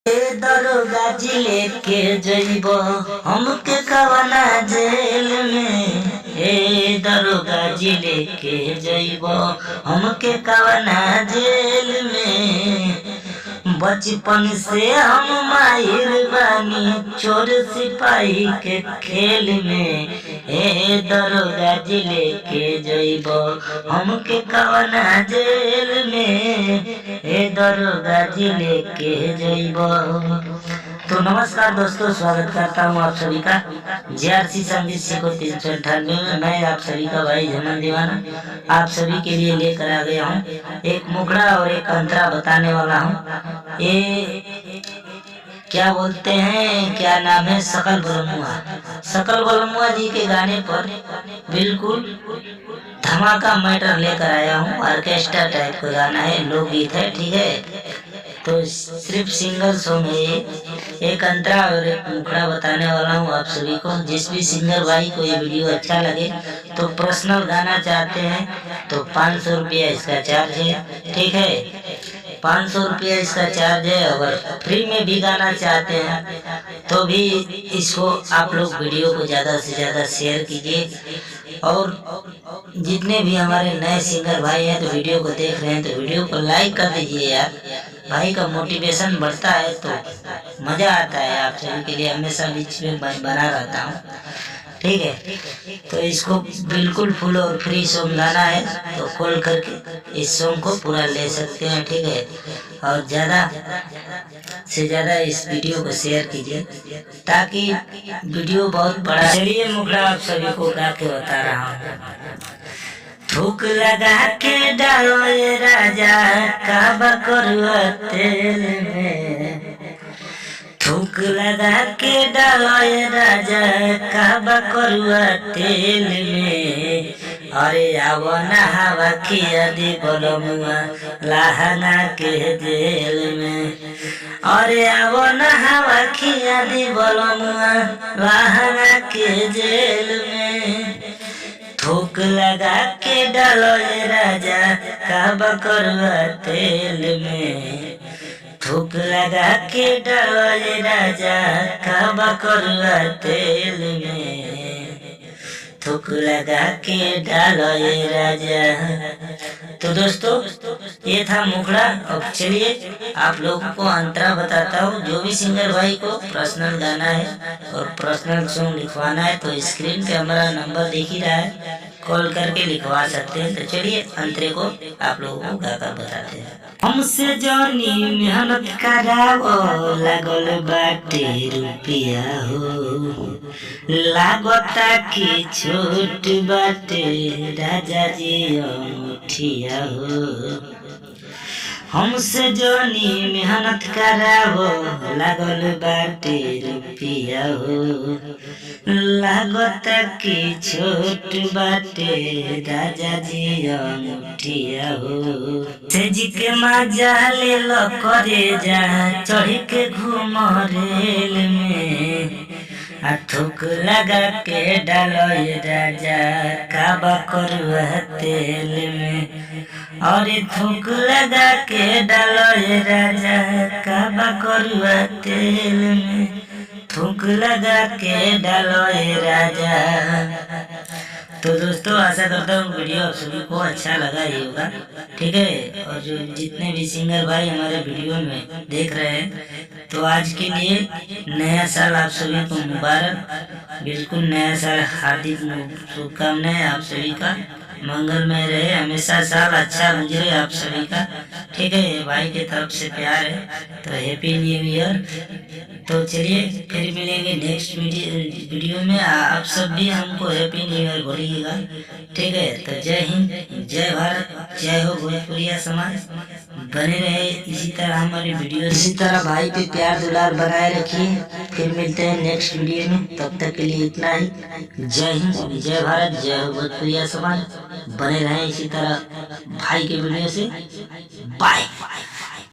दरोगा जी लेके जइब हमके कवना जेल में। हे दरोगा जी लेके जइब हमके कवना जेल में। बचपन से हम माहिर बानी चोर सिपाही के खेल में। हे दरोगा जी लेके जइब हमके कवना जेल में। हे दरोगा जी लेके जइब। तो नमस्कार दोस्तों, स्वागत करता हूँ आप सभी का JRC संगीत सीखो 398 में। मैं आप सभी का भाई झमन दीवाना आप सभी के लिए लेकर आ गया हूँ एक मुखड़ा और एक अंतरा बताने वाला हूँ। ये क्या बोलते हैं, क्या नाम है, सकल बलमुआ जी के गाने पर बिल्कुल धमाका मैटर लेकर आया हूँ। ऑर्केस्ट्रा टाइप का गाना है, लोकगीत है, ठीक है। तो सिर्फ सिंगल सॉन्ग है, एक अंतरा और एक मुखड़ा बताने वाला हूँ आप सभी को। जिस भी सिंगर भाई को ये वीडियो अच्छा लगे तो पर्सनल गाना चाहते हैं तो 500 रुपया इसका चार्ज है, ठीक है। 500 रुपया इसका चार्ज है। अगर फ्री में भी गाना चाहते हैं तो भी इसको आप लोग वीडियो को ज़्यादा से ज़्यादा शेयर कीजिए। और जितने भी हमारे नए सिंगर भाई हैं तो वीडियो को देख रहे हैं तो वीडियो को लाइक कर दीजिए यार। भाई का मोटिवेशन बढ़ता है तो मज़ा आता है। आप सभी के लिए हमेशा बीच में बना रहता हूँ, ठीक है। तो इसको बिल्कुल फुल और फ्री सॉन्ग गाना है तो कॉल करके इस सॉन्ग को पूरा ले सकते हैं, ठीक है। और ज़्यादा से ज़्यादा इस वीडियो को शेयर कीजिए ताकि वीडियो बहुत बड़ा। चलिए मुखड़ा आप सभी को गा के बता रहा हूँ। थूक लगा के डालो ये राजा काबा करुआ तेल में। थूक लगा के डालो ये राजा काबा करुआ तेल में। अरे आवो ना हवा किया दी बलमुआ लहंगा के जेल में। अरे आवो ना हवा किया दी बलमुआ लहंगा के जेल में। थूक लगा के डालो ये राजा काबा करुआ तेल में। थूक लगा के डालो ये राजा काबा करुआ तेल में। थूक लगा के डालो ये राजा। तो दोस्तों ये था मुखड़ा। अब चलिए आप लोगों को अंतरा बताता हूँ। जो भी सिंगर भाई को पर्सनल गाना है और पर्सनल सॉन्ग लिखवाना है तो स्क्रीन पे हमारा नंबर दिख ही रहा है, कॉल करके लिखवा सकते हैं। तो चलिए अंतरे को आप लोगों को गाकर बताते हैं। हमसे जानी मेहनत करावो लागल बाटे रुपिया हो। लागता की छोट बाटे राजा जी अंगूठिया हो। हमसे जोनी मेहनत करावो लागल बाटे रुपिया हो। लागता की छोट बाटे राजा जी अंगूठिया हो। तेजी के मजा ले लो करे जा चढ़ के घूम रेल में। थूक लगा के डालो ये राजा काबा करुआ तेल में। और थूक लगा के डालो ये राजा काबा करुआ तेल में। थूक लगा के डालो ये राजा। तो दोस्तों आशा करता हूँ वीडियो आप सभी को अच्छा लगा ही होगा, ठीक है। और जो जितने भी सिंगर भाई हमारे वीडियो में देख रहे हैं तो आज के लिए नया साल आप सभी को मुबारक। बिल्कुल नया साल हार्दिक शुभकामनाएं आप सभी का मंगलमय रहे, हमेशा साल अच्छा गुजरे आप सभी का, ठीक है। भाई की तरफ से प्यार है तो हैप्पी न्यू ईयर। तो चलिए फिर मिलेंगे नेक्स्ट वीडियो में। आप सब भी हमको हैप्पी न्यू ईयर बोलिएगा, ठीक है। तो जय हिंद, जय भारत, जय हो भोजपुरिया समाज। बने रहे इसी तरह हमारी वीडियो, इसी तरह भाई पे प्यार दुलार बनाए रखिए। फिर मिलते हैं नेक्स्ट वीडियो में, तब तक के लिए इतना ही। जय हिंद, जय भारत, जय हो भोजपुरिया समाज। बने रहे इसी तरह भाई के वीडियो से। बाय।